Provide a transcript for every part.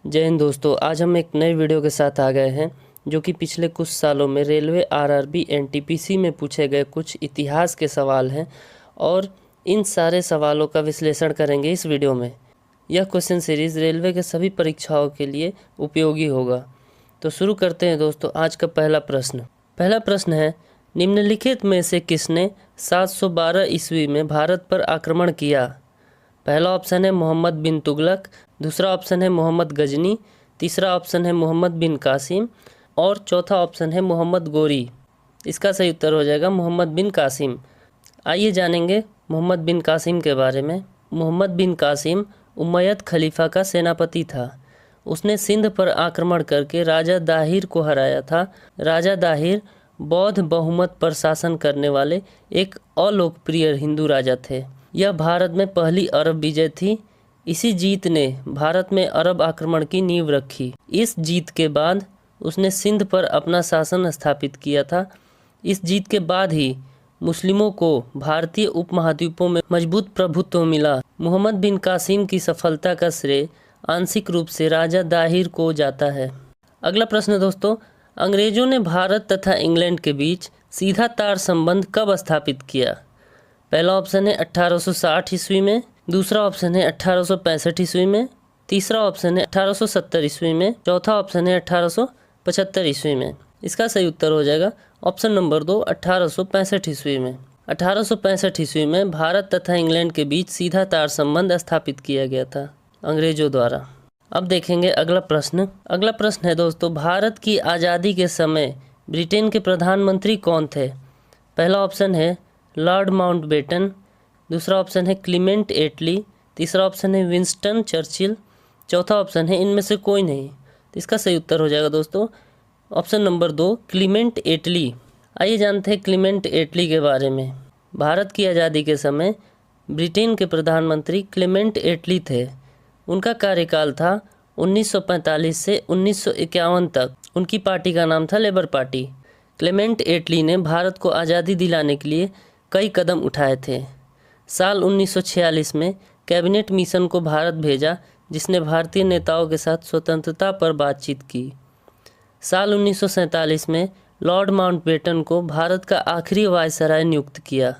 जय हिंद दोस्तों, आज हम एक नए वीडियो के साथ आ गए हैं जो कि पिछले कुछ सालों में रेलवे आरआरबी एनटीपीसी में पूछे गए कुछ इतिहास के सवाल हैं और इन सारे सवालों का विश्लेषण करेंगे इस वीडियो में। यह क्वेश्चन सीरीज़ रेलवे के सभी परीक्षाओं के लिए उपयोगी होगा। तो शुरू करते हैं दोस्तों। आज का पहला प्रश्न है, निम्नलिखित में से किसने 712 ईस्वी में भारत पर आक्रमण किया? पहला ऑप्शन है मोहम्मद बिन तुगलक, दूसरा ऑप्शन है मोहम्मद गजनी, तीसरा ऑप्शन है मोहम्मद बिन कासिम और चौथा ऑप्शन है मोहम्मद गोरी। इसका सही उत्तर हो जाएगा मोहम्मद बिन कासिम। आइए जानेंगे मोहम्मद बिन कासिम के बारे में। मोहम्मद बिन कासिम उमैयद खलीफा का सेनापति था। उसने सिंध पर आक्रमण करके राजा दाहिर को हराया था। राजा दाहिर बौद्ध बहुमत पर शासन करने वाले एक अलोकप्रिय हिंदू राजा थे। यह भारत में पहली अरब विजय थी। इसी जीत ने भारत में अरब आक्रमण की नींव रखी। इस जीत के बाद उसने सिंध पर अपना शासन स्थापित किया था। इस जीत के बाद ही मुस्लिमों को भारतीय उपमहाद्वीपों में मजबूत प्रभुत्व मिला। मोहम्मद बिन कासिम की सफलता का श्रेय आंशिक रूप से राजा दाहिर को जाता है। अगला प्रश्न दोस्तों, अंग्रेजों ने भारत तथा इंग्लैंड के बीच सीधा तार संबंध कब स्थापित किया? पहला ऑप्शन है 1860 ईस्वी में, दूसरा ऑप्शन है 1865 ईस्वी में, तीसरा ऑप्शन है 1870 ईस्वी में, चौथा ऑप्शन है 1875 ईस्वी में। इसका सही उत्तर हो जाएगा ऑप्शन नंबर 2, 1865 ईस्वी में। 1865 ईस्वी में भारत तथा इंग्लैंड के बीच सीधा तार संबंध स्थापित किया गया था अंग्रेजों द्वारा। अब देखेंगे अगला प्रश्न है दोस्तों, भारत की आज़ादी के समय ब्रिटेन के प्रधानमंत्री कौन थे? पहला ऑप्शन है लॉर्ड माउंटबेटन, दूसरा ऑप्शन है क्लीमेंट एटली, तीसरा ऑप्शन है विंस्टन चर्चिल, चौथा ऑप्शन है इनमें से कोई नहीं। तो इसका सही उत्तर हो जाएगा दोस्तों ऑप्शन नंबर 2, क्लीमेंट एटली। आइए जानते हैं क्लीमेंट एटली के बारे में। भारत की आज़ादी के समय ब्रिटेन के प्रधानमंत्री क्लीमेंट एटली थे। उनका कार्यकाल था 1945 से 1951 तक। उनकी पार्टी का नाम था लेबर पार्टी। क्लेमेंट एटली ने भारत को आज़ादी दिलाने के लिए कई कदम उठाए थे। साल 1946 में कैबिनेट मिशन को भारत भेजा, जिसने भारतीय नेताओं के साथ स्वतंत्रता पर बातचीत की। साल 1947 में लॉर्ड माउंटबेटन को भारत का आखिरी वायसराय नियुक्त किया।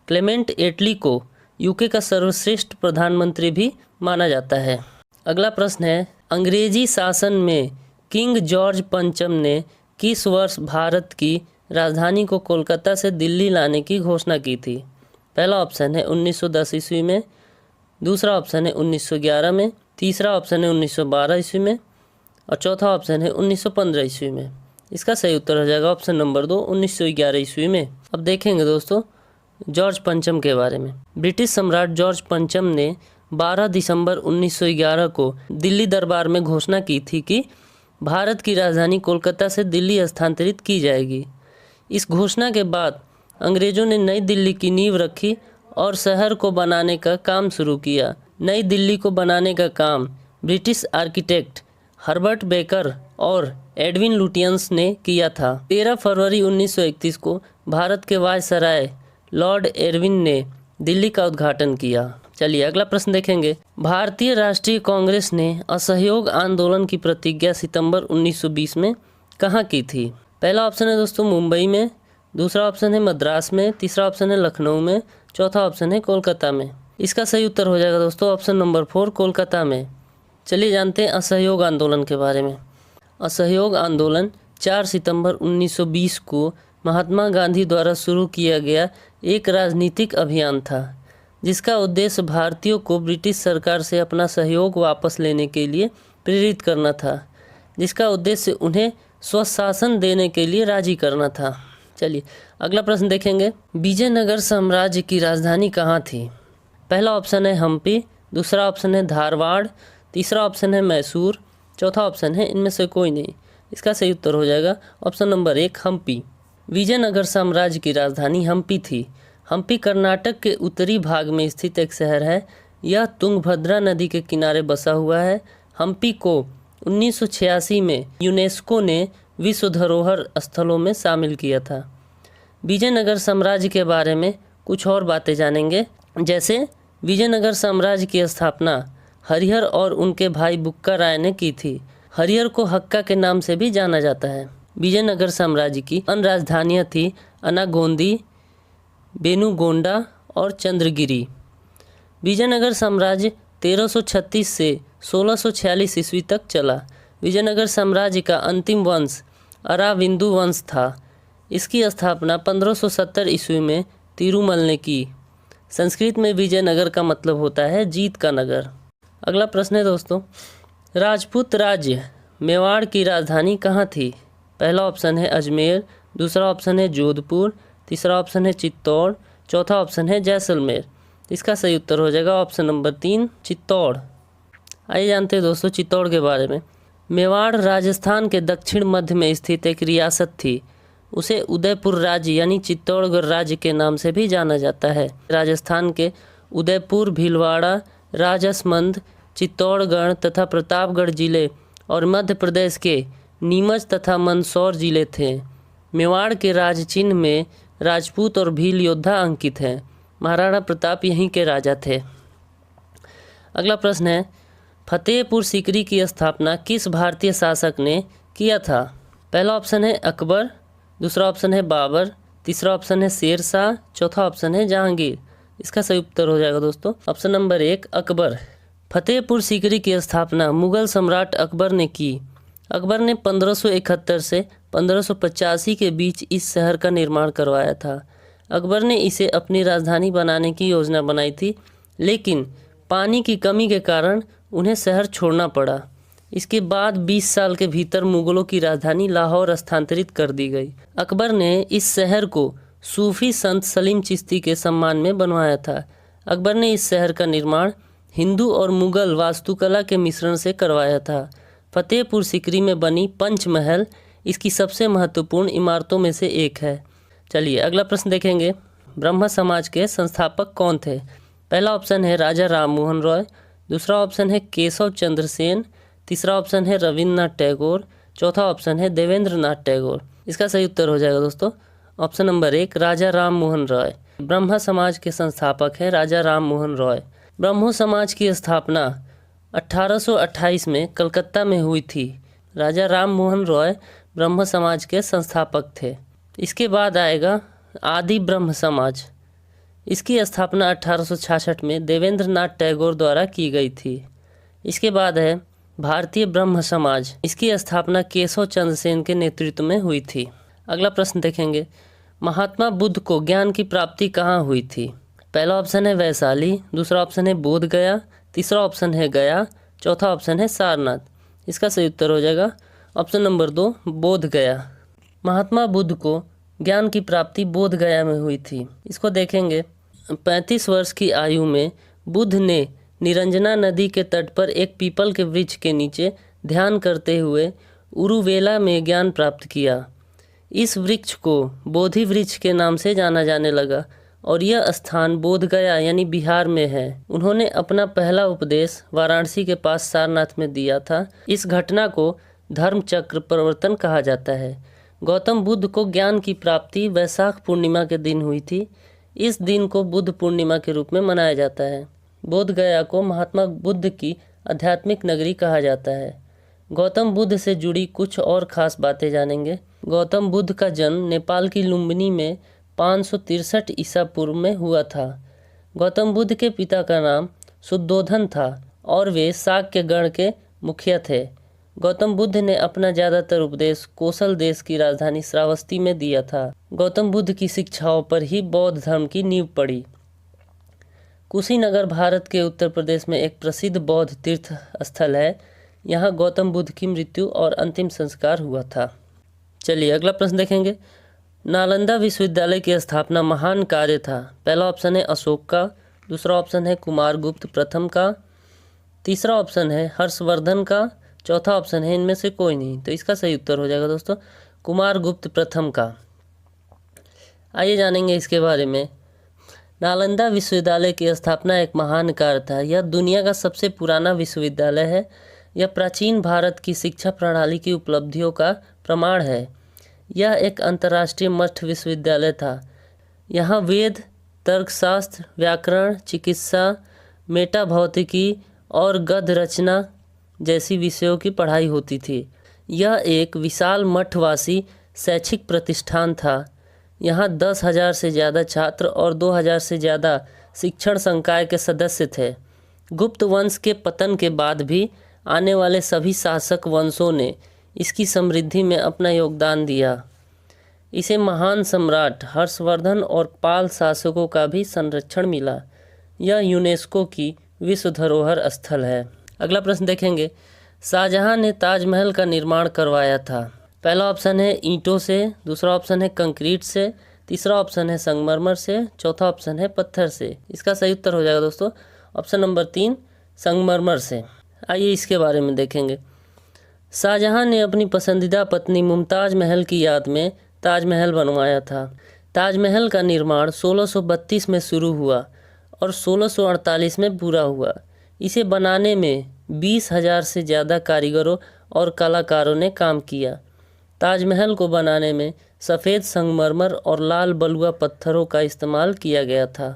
क्लेमेंट एटली को यूके का सर्वश्रेष्ठ प्रधानमंत्री भी माना जाता है। अगला प्रश्न है, अंग्रेजी शासन में किंग जॉर्ज पंचम ने किस वर्ष भारत की राजधानी को कोलकाता से दिल्ली लाने की घोषणा की थी? पहला ऑप्शन है 1910 ईस्वी में, दूसरा ऑप्शन है 1911 में, तीसरा ऑप्शन है 1912 ईस्वी में और चौथा ऑप्शन है 1915 ईस्वी में। इसका सही उत्तर हो जाएगा ऑप्शन नंबर 2, 1911 ईस्वी में। अब देखेंगे दोस्तों जॉर्ज पंचम के बारे में। ब्रिटिश सम्राट जॉर्ज पंचम ने 12 दिसंबर 1911 को दिल्ली दरबार में घोषणा की थी कि भारत की राजधानी कोलकाता से दिल्ली स्थानांतरित की जाएगी। इस घोषणा के बाद अंग्रेजों ने नई दिल्ली की नींव रखी और शहर को बनाने का काम शुरू किया। नई दिल्ली को बनाने का काम ब्रिटिश आर्किटेक्ट हर्बर्ट बेकर और एडविन लुटियंस ने किया था। 13 फरवरी 1931 को भारत के वायसराय लॉर्ड एरविन ने दिल्ली का उद्घाटन किया। चलिए अगला प्रश्न देखेंगे। भारतीय राष्ट्रीय कांग्रेस ने असहयोग आंदोलन की प्रतिज्ञा सितंबर 1920 में कहाँ की थी? पहला ऑप्शन है दोस्तों मुंबई में, दूसरा ऑप्शन है मद्रास में, तीसरा ऑप्शन है लखनऊ में, चौथा ऑप्शन है कोलकाता में। इसका सही उत्तर हो जाएगा दोस्तों ऑप्शन नंबर 4, कोलकाता में। चलिए जानते हैं असहयोग आंदोलन के बारे में। असहयोग आंदोलन 4 सितंबर 1920 को महात्मा गांधी द्वारा शुरू किया गया एक राजनीतिक अभियान था, जिसका उद्देश्य भारतीयों को ब्रिटिश सरकार से अपना सहयोग वापस लेने के लिए प्रेरित करना था, जिसका उद्देश्य उन्हें स्वशासन देने के लिए राजी करना था। चलिए अगला प्रश्न देखेंगे। विजयनगर साम्राज्य की राजधानी कहाँ थी? पहला ऑप्शन है हम्पी, दूसरा ऑप्शन है धारवाड़, तीसरा ऑप्शन है मैसूर, चौथा ऑप्शन है इनमें से कोई नहीं। इसका सही उत्तर हो जाएगा ऑप्शन नंबर 1, हम्पी। विजयनगर साम्राज्य की राजधानी हम्पी थी। हम्पी कर्नाटक के उत्तरी भाग में स्थित एक शहर है। यह तुंगभद्रा नदी के किनारे बसा हुआ है। हम्पी को 1986 में यूनेस्को ने विश्व धरोहर स्थलों में शामिल किया था। विजयनगर साम्राज्य के बारे में कुछ और बातें जानेंगे, जैसे विजयनगर साम्राज्य की स्थापना हरिहर और उनके भाई बुक्का राय ने की थी। हरिहर को हक्का के नाम से भी जाना जाता है। विजयनगर साम्राज्य की अन्य राजधानियाँ थी अनागोंदी, बेनुगोंडा और चंद्रगिरी। विजयनगर साम्राज्य 1336 से 1646 ईस्वी तक चला। विजयनगर साम्राज्य का अंतिम वंश अराविंदु वंश था। इसकी स्थापना 1570 ईस्वी में तिरुमल ने की। संस्कृत में विजयनगर का मतलब होता है जीत का नगर। अगला प्रश्न है दोस्तों, राजपूत राज्य मेवाड़ की राजधानी कहाँ थी? पहला ऑप्शन है अजमेर, दूसरा ऑप्शन है जोधपुर, तीसरा ऑप्शन है चित्तौड़, चौथा ऑप्शन है जैसलमेर। इसका सही उत्तर हो जाएगा ऑप्शन नंबर 3 चित्तौड़। आइए जानते हैं दोस्तों चित्तौड़ के बारे में। मेवाड़ राजस्थान के दक्षिण मध्य में स्थित एक रियासत थी। उसे उदयपुर राज्य यानी चित्तौड़गढ़ राज्य के नाम से भी जाना जाता है। राजस्थान के उदयपुर, भीलवाड़ा, राजसमंद, चित्तौड़गढ़ तथा प्रतापगढ़ जिले और मध्य प्रदेश के नीमच तथा मंदसौर जिले थे। मेवाड़ के राज चिन्ह में राजपूत और भील योद्धा अंकित हैं। महाराणा प्रताप यहीं के राजा थे। अगला प्रश्न है, फतेहपुर सीकरी की स्थापना किस भारतीय शासक ने किया था? पहला ऑप्शन है अकबर, दूसरा ऑप्शन है बाबर, तीसरा ऑप्शन है शेर शाह, चौथा ऑप्शन है जहांगीर। इसका सही उत्तर हो जाएगा दोस्तों ऑप्शन नंबर 1 अकबर। फतेहपुर सीकरी की स्थापना मुगल सम्राट अकबर ने की। अकबर ने 1571 से 1585 के बीच इस शहर का निर्माण करवाया था। अकबर ने इसे अपनी राजधानी बनाने की योजना बनाई थी, लेकिन पानी की कमी के कारण उन्हें शहर छोड़ना पड़ा। इसके बाद 20 साल के भीतर मुगलों की राजधानी लाहौर स्थानांतरित कर दी गई। अकबर ने इस शहर को सूफी संत सलीम चिश्ती के सम्मान में बनवाया था। अकबर ने इस शहर का निर्माण हिंदू और मुगल वास्तुकला के मिश्रण से करवाया था। फतेहपुर सीकरी में बनी पंच महल इसकी सबसे महत्वपूर्ण इमारतों में से एक है। चलिए अगला प्रश्न देखेंगे, ब्रह्म समाज के संस्थापक कौन थे? पहला ऑप्शन है राजा राम मोहन रॉय, दूसरा ऑप्शन है केशव चंद्र सेन, तीसरा ऑप्शन है रविन्द्रनाथ टैगोर, चौथा ऑप्शन है देवेंद्र नाथ टैगोर। इसका सही उत्तर हो जाएगा दोस्तों ऑप्शन नंबर 1 राजा राम मोहन रॉय। ब्रह्म समाज के संस्थापक है राजा राम मोहन रॉय। ब्रह्मो समाज की स्थापना 1828 में कलकत्ता में हुई थी। राजा राम मोहन रॉय ब्रह्म समाज के संस्थापक थे। इसके बाद आएगा आदि ब्रह्म समाज। इसकी स्थापना 1866 में देवेंद्र नाथ टैगोर द्वारा की गई थी। इसके बाद है भारतीय ब्रह्म समाज। इसकी स्थापना केशव चंद्र सेन के नेतृत्व में हुई थी। अगला प्रश्न देखेंगे, महात्मा बुद्ध को ज्ञान की प्राप्ति कहाँ हुई थी? पहला ऑप्शन है वैशाली, दूसरा ऑप्शन है बोध गया, तीसरा ऑप्शन है गया, चौथा ऑप्शन है सारनाथ। इसका सही उत्तर हो जाएगा ऑप्शन नंबर 2 बोध गया। महात्मा बुद्ध को ज्ञान की प्राप्ति बोध गया में हुई थी। इसको देखेंगे, 35 वर्ष की आयु में बुद्ध ने निरंजना नदी के तट पर एक पीपल के वृक्ष के नीचे ध्यान करते हुए उरुवेला में ज्ञान प्राप्त किया। इस वृक्ष को बोधि वृक्ष के नाम से जाना जाने लगा और यह स्थान बोध गया यानी बिहार में है। उन्होंने अपना पहला उपदेश वाराणसी के पास सारनाथ में दिया था। इस घटना को धर्म चक्र परिवर्तन कहा जाता है। गौतम बुद्ध को ज्ञान की प्राप्ति वैशाख पूर्णिमा के दिन हुई थी। इस दिन को बुद्ध पूर्णिमा के रूप में मनाया जाता है। बोध गया को महात्मा बुद्ध की आध्यात्मिक नगरी कहा जाता है। गौतम बुद्ध से जुड़ी कुछ और खास बातें जानेंगे। गौतम बुद्ध का जन्म नेपाल की लुम्बिनी में 563 ईसा पूर्व में हुआ था। गौतम बुद्ध के पिता का नाम शुद्धोधन था और वे शाक्य गण के मुखिया थे। गौतम बुद्ध ने अपना ज़्यादातर उपदेश कोसल देश की राजधानी श्रावस्ती में दिया था। गौतम बुद्ध की शिक्षाओं पर ही बौद्ध धर्म की नींव पड़ी। कुशीनगर भारत के उत्तर प्रदेश में एक प्रसिद्ध बौद्ध तीर्थ स्थल है। यहाँ गौतम बुद्ध की मृत्यु और अंतिम संस्कार हुआ था। चलिए अगला प्रश्न देखेंगे, नालंदा विश्वविद्यालय की स्थापना महान कार्य था। पहला ऑप्शन है अशोक का, दूसरा ऑप्शन है कुमारगुप्त प्रथम का, तीसरा ऑप्शन है हर्षवर्धन का, चौथा ऑप्शन है इनमें से कोई नहीं। तो इसका सही उत्तर हो जाएगा दोस्तों कुमारगुप्त प्रथम का। आइए जानेंगे इसके बारे में। नालंदा विश्वविद्यालय की स्थापना एक महान कार्य था। यह दुनिया का सबसे पुराना विश्वविद्यालय है। यह प्राचीन भारत की शिक्षा प्रणाली की उपलब्धियों का प्रमाण है। यह एक अंतर्राष्ट्रीय मठ विश्वविद्यालय था। यहाँ वेद, तर्कशास्त्र, व्याकरण, चिकित्सा, मेटाभौतिकी और गद्य रचना जैसी विषयों की पढ़ाई होती थी। यह एक विशाल मठवासी शैक्षिक प्रतिष्ठान था। यहाँ 10,000 से ज़्यादा छात्र और 2,000 से ज़्यादा शिक्षण संकाय के सदस्य थे। गुप्त वंश के पतन के बाद भी आने वाले सभी शासक वंशों ने इसकी समृद्धि में अपना योगदान दिया। इसे महान सम्राट हर्षवर्धन और पाल शासकों का भी संरक्षण मिला। यह यूनेस्को की विश्व धरोहर स्थल है। अगला प्रश्न देखेंगे, शाहजहां ने ताजमहल का निर्माण करवाया था। पहला ऑप्शन है ईंटों से, दूसरा ऑप्शन है कंक्रीट से, तीसरा ऑप्शन है संगमरमर से, चौथा ऑप्शन है पत्थर से। इसका सही उत्तर हो जाएगा दोस्तों ऑप्शन नंबर 3 संगमरमर से। आइए इसके बारे में देखेंगे। शाहजहां ने अपनी पसंदीदा पत्नी मुमताज़ महल की याद में ताजमहल बनवाया था। ताजमहल का निर्माण 1632 में शुरू हुआ और 1648 में पूरा हुआ। इसे बनाने में 20,000 से ज़्यादा कारीगरों और कलाकारों ने काम किया। ताजमहल को बनाने में सफ़ेद संगमरमर और लाल बलुआ पत्थरों का इस्तेमाल किया गया था।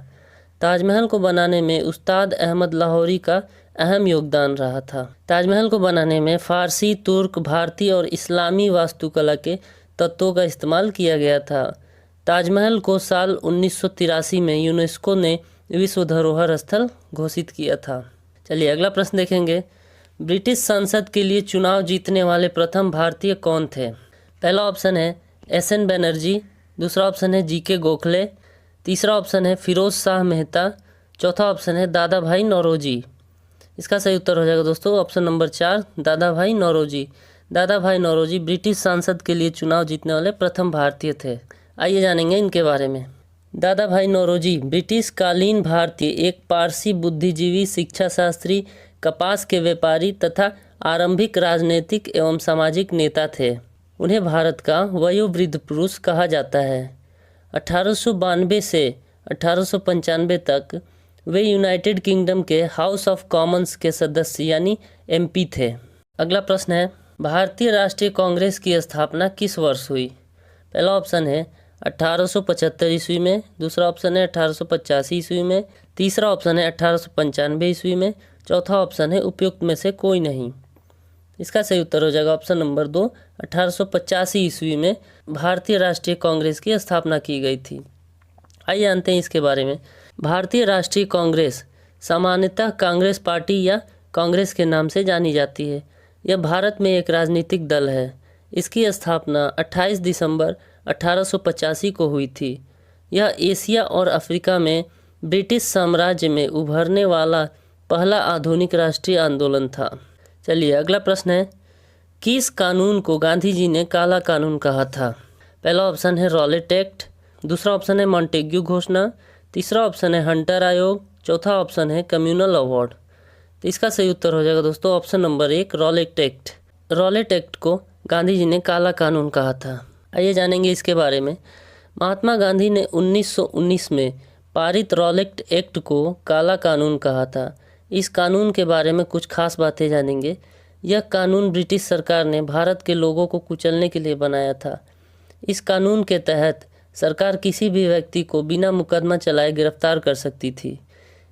ताजमहल को बनाने में उस्ताद अहमद लाहौरी का अहम योगदान रहा था। ताजमहल को बनाने में फ़ारसी, तुर्क, भारतीय और इस्लामी वास्तुकला के तत्वों का इस्तेमाल किया गया था। ताजमहल को साल 1983 में यूनेस्को ने विश्व धरोहर स्थल घोषित किया था। चलिए अगला प्रश्न देखेंगे। ब्रिटिश संसद के लिए चुनाव जीतने वाले प्रथम भारतीय कौन थे? पहला ऑप्शन है एस.एन. बनर्जी, दूसरा ऑप्शन है जी.के. गोखले, तीसरा ऑप्शन है फिरोज शाह मेहता, चौथा ऑप्शन है दादा भाई नौरोजी। इसका सही उत्तर हो जाएगा दोस्तों ऑप्शन नंबर 4 दादा भाई नौरोजी। दादा भाई नौरोजी ब्रिटिश संसद के लिए चुनाव जीतने वाले प्रथम भारतीय थे। आइए जानेंगे इनके बारे में। दादा भाई नौरोजी ब्रिटिश कालीन भारतीय एक पारसी बुद्धिजीवी, शिक्षा शास्त्री, कपास के व्यापारी तथा आरंभिक राजनीतिक एवं सामाजिक नेता थे। उन्हें भारत का वयोवृद्ध पुरुष कहा जाता है। 1892 से 1895 तक वे यूनाइटेड किंगडम के हाउस ऑफ कॉमन्स के सदस्य यानी एमपी थे। अगला प्रश्न है, भारतीय राष्ट्रीय कांग्रेस की स्थापना किस वर्ष हुई? पहला ऑप्शन है 1875 ईस्वी में, दूसरा ऑप्शन है 1885 ईस्वी में, तीसरा ऑप्शन है 1895 ईस्वी में, चौथा ऑप्शन है उपयुक्त में से कोई नहीं। इसका सही उत्तर हो जाएगा ऑप्शन नंबर 2 1885 ईस्वी में भारतीय राष्ट्रीय कांग्रेस की स्थापना की गई थी। आइए जानते हैं इसके बारे में। भारतीय राष्ट्रीय कांग्रेस सामान्यतः कांग्रेस पार्टी या कांग्रेस के नाम से जानी जाती है। यह भारत में एक राजनीतिक दल है। इसकी स्थापना 28 दिसंबर 1885 को हुई थी। यह एशिया और अफ्रीका में ब्रिटिश साम्राज्य में उभरने वाला पहला आधुनिक राष्ट्रीय आंदोलन था। चलिए अगला प्रश्न है, किस कानून को गांधी जी ने काला कानून कहा था? पहला ऑप्शन है रॉलेट एक्ट, दूसरा ऑप्शन है मॉन्टेग्यू घोषणा, तीसरा ऑप्शन है हंटर आयोग, चौथा ऑप्शन है कम्युनल अवार्ड। तो इसका सही उत्तर हो जाएगा दोस्तों option number 1 Rowlatt act. Rowlatt act को गांधी जी ने काला कानून कहा था। आइए जानेंगे इसके बारे में। महात्मा गांधी ने 1919 में पारित रॉलेट एक्ट को काला कानून कहा था। इस कानून के बारे में कुछ खास बातें जानेंगे। यह कानून ब्रिटिश सरकार ने भारत के लोगों को कुचलने के लिए बनाया था। इस कानून के तहत सरकार किसी भी व्यक्ति को बिना मुकदमा चलाए गिरफ्तार कर सकती थी।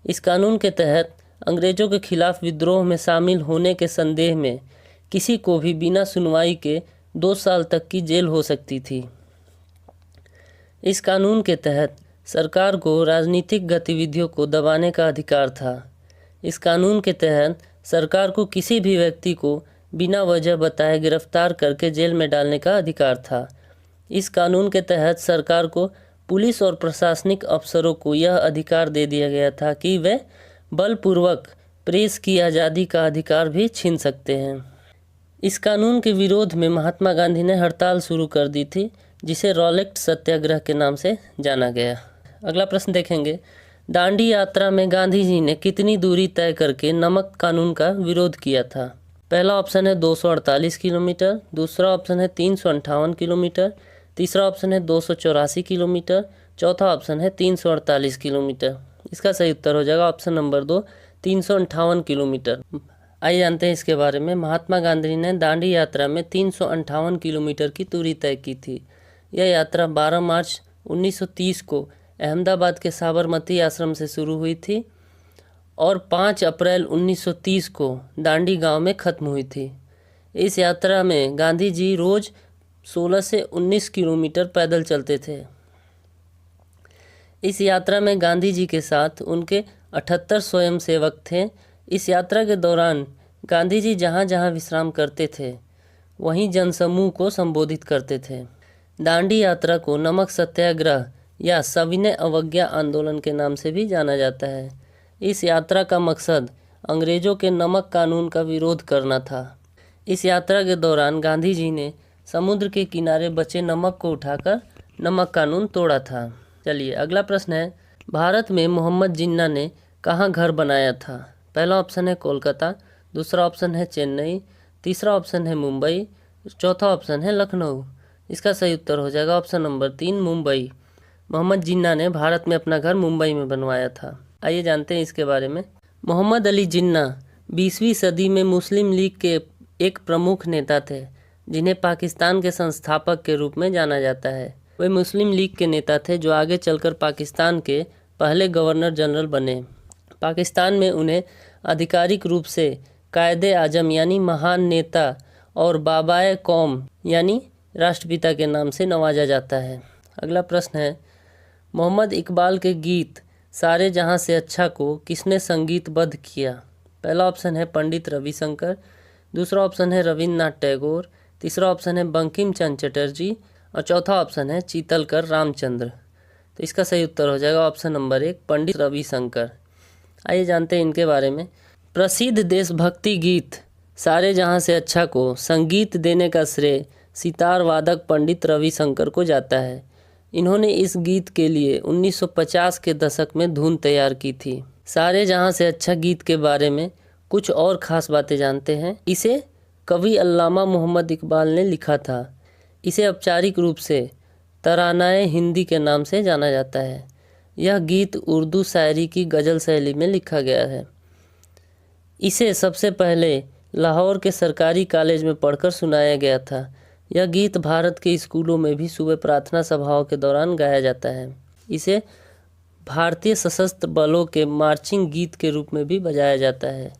इस कानून के तहत अंग्रेजों के खिलाफ विद्रोह में शामिल होने के संदेह में किसी को भी बिना सुनवाई के 2 साल तक की जेल हो सकती थी। इस कानून के तहत सरकार को राजनीतिक गतिविधियों को दबाने का अधिकार था। इस कानून के तहत सरकार को किसी भी व्यक्ति को बिना वजह बताए गिरफ्तार करके जेल में डालने का अधिकार था। इस कानून के तहत सरकार को पुलिस और प्रशासनिक अफसरों को यह अधिकार दे दिया गया था कि वे बलपूर्वक प्रेस की आज़ादी का अधिकार भी छीन सकते हैं। इस कानून के विरोध में महात्मा गांधी ने हड़ताल शुरू कर दी थी, जिसे रॉलेट सत्याग्रह के नाम से जाना गया। अगला प्रश्न देखेंगे, दांडी यात्रा में गांधी जी ने कितनी दूरी तय करके नमक कानून का विरोध किया था? पहला ऑप्शन है 248 किलोमीटर, दूसरा ऑप्शन है 358 किलोमीटर, तीसरा ऑप्शन है 284 किलोमीटर, चौथा ऑप्शन है 348 किलोमीटर। इसका सही उत्तर हो जाएगा ऑप्शन नंबर 2 358 किलोमीटर। आइए जानते हैं इसके बारे में। महात्मा गांधी ने दांडी यात्रा में 358 किलोमीटर की दूरी तय की थी। यह यात्रा 12 मार्च 1930 को अहमदाबाद के साबरमती आश्रम से शुरू हुई थी और 5 अप्रैल 1930 को दांडी गांव में ख़त्म हुई थी। इस यात्रा में गांधी जी रोज़ 16 से 19 किलोमीटर पैदल चलते थे। इस यात्रा में गांधी जी के साथ उनके 78 स्वयंसेवक थे। इस यात्रा के दौरान गांधी जी जहाँ जहाँ विश्राम करते थे वहीं जनसमूह को संबोधित करते थे। दांडी यात्रा को नमक सत्याग्रह या सविनय अवज्ञा आंदोलन के नाम से भी जाना जाता है। इस यात्रा का मकसद अंग्रेज़ों के नमक कानून का विरोध करना था। इस यात्रा के दौरान गांधी जी ने समुद्र के किनारे बचे नमक को उठाकर नमक कानून तोड़ा था। चलिए अगला प्रश्न है, भारत में मोहम्मद जिन्ना ने कहाँ घर बनाया था? पहला ऑप्शन है कोलकाता, दूसरा ऑप्शन है चेन्नई, तीसरा ऑप्शन है मुंबई, चौथा ऑप्शन है लखनऊ। इसका सही उत्तर हो जाएगा ऑप्शन नंबर 3 मुंबई। मोहम्मद जिन्ना ने भारत में अपना घर मुंबई में बनवाया था। आइए जानते हैं इसके बारे में। मोहम्मद अली जिन्ना 20वीं सदी में मुस्लिम लीग के एक प्रमुख नेता थे जिन्हें पाकिस्तान के संस्थापक के रूप में जाना जाता है। वे मुस्लिम लीग के नेता थे जो आगे चलकर पाकिस्तान के पहले गवर्नर जनरल बने। पाकिस्तान में उन्हें आधिकारिक रूप से कायदे आजम यानी महान नेता और बाबाए कौम यानी राष्ट्रपिता के नाम से नवाजा जाता है। अगला प्रश्न है, मोहम्मद इकबाल के गीत सारे जहां से अच्छा को किसने संगीतबद्ध किया? पहला ऑप्शन है पंडित रविशंकर, दूसरा ऑप्शन है रविन्द्रनाथ टैगोर, तीसरा ऑप्शन है बंकिम चंद्र चटर्जी और चौथा ऑप्शन है चीतलकर रामचंद्र। तो इसका सही उत्तर हो जाएगा ऑप्शन नंबर 1 पंडित रविशंकर। आइए जानते हैं इनके बारे में। प्रसिद्ध देशभक्ति गीत सारे जहां से अच्छा को संगीत देने का श्रेय सितार वादक पंडित रविशंकर को जाता है। इन्होंने इस गीत के लिए 1950 के दशक में धुन तैयार की थी। सारे जहां से अच्छा गीत के बारे में कुछ और ख़ास बातें जानते हैं। इसे कवि अल्लामा मोहम्मद इकबाल ने लिखा था। इसे औपचारिक रूप से तरानाए हिंदी के नाम से जाना जाता है। यह गीत उर्दू शायरी की गज़ल शैली में लिखा गया है। इसे सबसे पहले लाहौर के सरकारी कॉलेज में पढ़कर सुनाया गया था। यह गीत भारत के स्कूलों में भी सुबह प्रार्थना सभाओं के दौरान गाया जाता है। इसे भारतीय सशस्त्र बलों के मार्चिंग गीत के रूप में भी बजाया जाता है।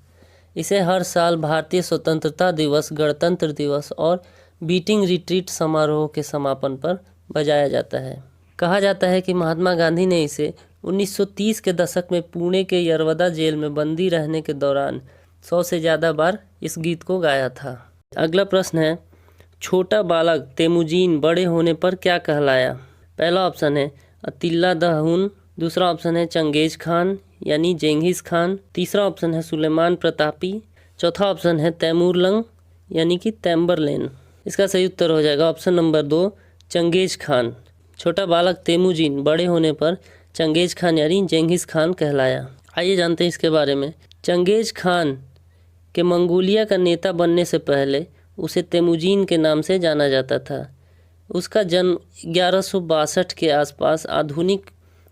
इसे हर साल भारतीय स्वतंत्रता दिवस, गणतंत्र दिवस और बीटिंग रिट्रीट समारोह के समापन पर बजाया जाता है। कहा जाता है कि महात्मा गांधी ने इसे 1930 के दशक में पुणे के यरवदा जेल में बंदी रहने के दौरान 100 से ज़्यादा बार इस गीत को गाया था। अगला प्रश्न है, छोटा बालक तेमुजीन बड़े होने पर क्या कहलाया? पहला ऑप्शन है अतिल्ला द हुन, दूसरा ऑप्शन है चंगेज खान यानी जेंघिस खान, तीसरा ऑप्शन है सुलेमान प्रतापी, चौथा ऑप्शन है तैमूरलंग यानी कि तैम्बरलेन। इसका सही उत्तर हो जाएगा ऑप्शन नंबर 2 चंगेज खान। छोटा बालक तेमुजीन बड़े होने पर चंगेज खान यानी जेंघिस खान कहलाया। आइए जानते हैं इसके बारे में। चंगेज खान के मंगोलिया का नेता बनने से पहले उसे तेमुजीन के नाम से जाना जाता था। उसका जन्म 1162 के आसपास आधुनिक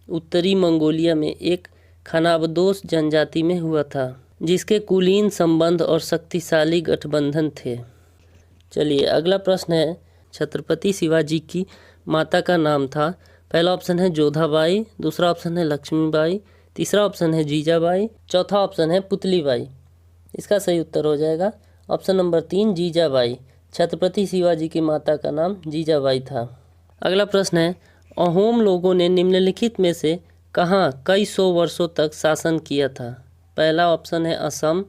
उत्तरी मंगोलिया में एक खानाबदोश जनजाति में हुआ था जिसके कुलीन संबंध और शक्तिशाली गठबंधन थे। चलिए अगला प्रश्न है, छत्रपति शिवाजी की माता का नाम था? पहला ऑप्शन है जोधाबाई, दूसरा ऑप्शन है लक्ष्मीबाई, तीसरा ऑप्शन है जीजाबाई, चौथा ऑप्शन है पुतलीबाई। इसका सही उत्तर हो जाएगा ऑप्शन नंबर 3 जीजाबाई। छत्रपति शिवाजी की माता का नाम जीजाबाई था। अगला प्रश्न है, अहोम लोगों ने निम्नलिखित में से कहाँ कई सौ वर्षों तक शासन किया था? पहला ऑप्शन है असम,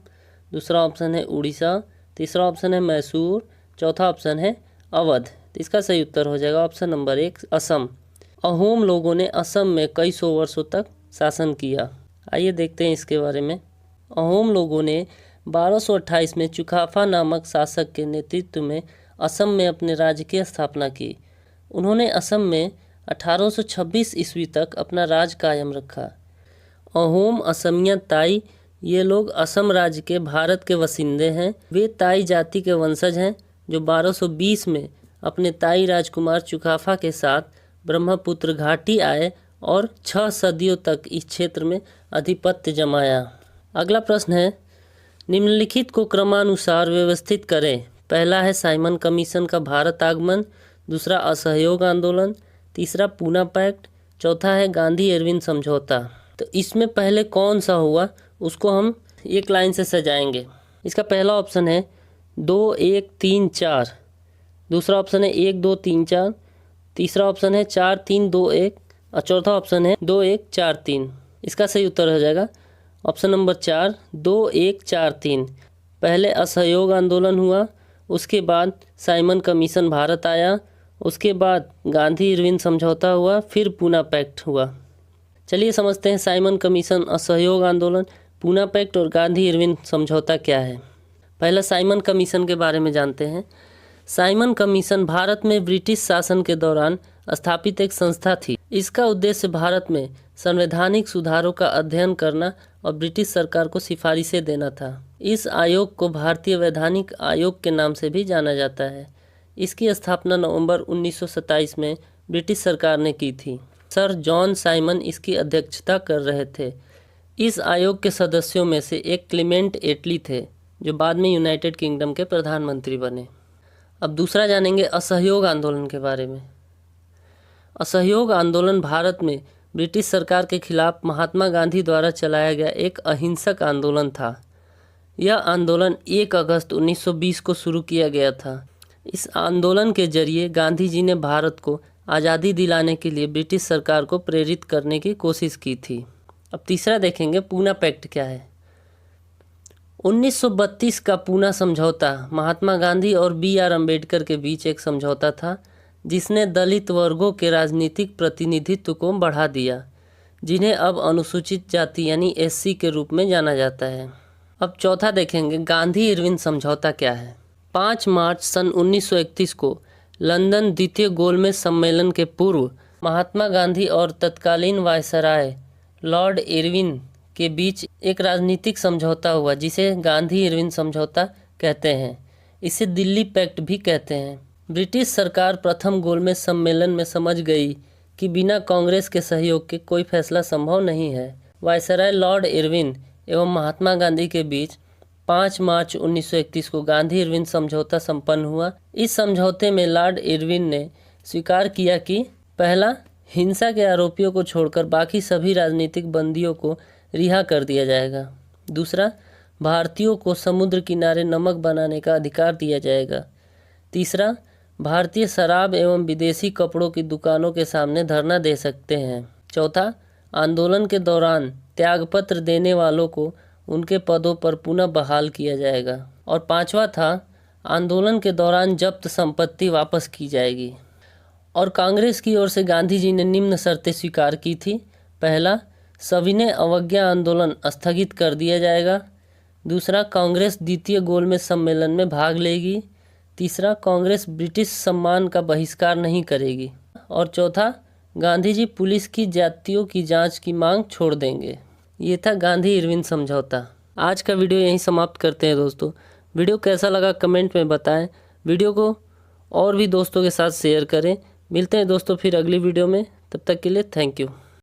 दूसरा ऑप्शन है उड़ीसा, तीसरा ऑप्शन है मैसूर, चौथा ऑप्शन है अवध। इसका सही उत्तर हो जाएगा ऑप्शन नंबर 1 असम। अहोम लोगों ने असम में कई सौ वर्षों तक शासन किया। आइए देखते हैं इसके बारे में। अहोम लोगों ने 1228 में चुकाफा नामक शासक के नेतृत्व में असम में अपने राज्य की स्थापना की। उन्होंने असम में 1826 ईस्वी तक अपना राज कायम रखा। अहोम, असमिया, ताई ये लोग असम राज्य के भारत के वसिंदे हैं। वे ताई जाति के वंशज हैं जो 1220 में अपने ताई राजकुमार चुकाफा के साथ ब्रह्मपुत्र घाटी आए और 6 सदियों तक इस क्षेत्र में आधिपत्य जमाया। अगला प्रश्न है, निम्नलिखित को क्रमानुसार व्यवस्थित करें। पहला है साइमन कमीशन का भारत आगमन, दूसरा असहयोग आंदोलन, तीसरा पूना पैक्ट, चौथा है गांधी इरविन समझौता। तो इसमें पहले कौन सा हुआ उसको हम एक लाइन से सजाएंगे। इसका पहला ऑप्शन है 2 1 3 4, दूसरा ऑप्शन है 1 2 3 4, तीसरा ऑप्शन है 4 3 2 1 और चौथा ऑप्शन है 2 1 4 3। इसका सही उत्तर हो जाएगा ऑप्शन नंबर 4 2 1 4 3। पहले असहयोग आंदोलन हुआ, उसके बाद साइमन कमीशन भारत आया, उसके बाद गांधी इरविन समझौता हुआ, फिर पूना पैक्ट हुआ। चलिए समझते हैं साइमन कमीशन, असहयोग आंदोलन, पूना पैक्ट और गांधी इरविन समझौता क्या है। पहला साइमन कमीशन के बारे में जानते हैं। साइमन कमीशन भारत में ब्रिटिश शासन के दौरान स्थापित एक संस्था थी। इसका उद्देश्य भारत में संवैधानिक सुधारों का अध्ययन करना और ब्रिटिश सरकार को सिफारिशें देना था। इस आयोग को भारतीय वैधानिक आयोग के नाम से भी जाना जाता है। इसकी स्थापना नवंबर 1927 में ब्रिटिश सरकार ने की थी। सर जॉन साइमन इसकी अध्यक्षता कर रहे थे। इस आयोग के सदस्यों में से एक क्लेमेंट एटली थे, जो बाद में यूनाइटेड किंगडम के प्रधानमंत्री बने। अब दूसरा जानेंगे असहयोग आंदोलन के बारे में। असहयोग आंदोलन भारत में ब्रिटिश सरकार के खिलाफ महात्मा गांधी द्वारा चलाया गया एक अहिंसक आंदोलन था। यह आंदोलन 1 अगस्त 1920 को शुरू किया गया था। इस आंदोलन के जरिए गांधी जी ने भारत को आज़ादी दिलाने के लिए ब्रिटिश सरकार को प्रेरित करने की कोशिश की थी। अब तीसरा देखेंगे पूना पैक्ट क्या है। 1932 का पूना समझौता महात्मा गांधी और BR अम्बेडकर के बीच एक समझौता था, जिसने दलित वर्गों के राजनीतिक प्रतिनिधित्व को बढ़ा दिया, जिन्हें अब अनुसूचित जाति यानी SC के रूप में जाना जाता है। अब चौथा देखेंगे गांधी इरविन समझौता क्या है। 5 मार्च सन 1931 को लंदन द्वितीय गोलमेज सम्मेलन के पूर्व महात्मा गांधी और तत्कालीन वायसराय लॉर्ड इरविन के बीच एक राजनीतिक समझौता हुआ, जिसे गांधी इरविन समझौता कहते हैं। इसे दिल्ली पैक्ट भी कहते हैं। ब्रिटिश सरकार प्रथम गोलमेज सम्मेलन में समझ गई कि बिना कांग्रेस के सहयोग के कोई फैसला संभव नहीं है। वायसराय लॉर्ड इरविन एवं महात्मा गांधी के बीच 5 मार्च 1931 को गांधी इरविन समझौता संपन्न हुआ। इस समझौते में लॉर्ड इरविन ने स्वीकार किया कि पहला, हिंसा के आरोपियों को छोड़कर बाकी सभी राजनीतिक बंदियों को रिहा कर दिया जाएगा। दूसरा, भारतीयों को समुद्र किनारे नमक बनाने का अधिकार दिया जाएगा। तीसरा, भारतीय शराब एवं विदेशी कपड़ों की दुकानों के सामने धरना दे सकते हैं। चौथा, आंदोलन के दौरान त्यागपत्र देने वालों को उनके पदों पर पुनः बहाल किया जाएगा। और पांचवा था, आंदोलन के दौरान जब्त संपत्ति वापस की जाएगी। और कांग्रेस की ओर से गांधी जी ने निम्न शर्तें स्वीकार की थी। पहला, सविनय अवज्ञा आंदोलन स्थगित कर दिया जाएगा। दूसरा, कांग्रेस द्वितीय गोलमेज सम्मेलन में भाग लेगी। तीसरा, कांग्रेस ब्रिटिश सम्मान का बहिष्कार नहीं करेगी। और चौथा, गांधी जी पुलिस की जातियों की जांच की मांग छोड़ देंगे। ये था गांधी इरविन समझौता। आज का वीडियो यहीं समाप्त करते हैं दोस्तों। वीडियो कैसा लगा कमेंट में बताएं। वीडियो को और भी दोस्तों के साथ शेयर करें। मिलते हैं दोस्तों फिर अगली वीडियो में। तब तक के लिए थैंक यू।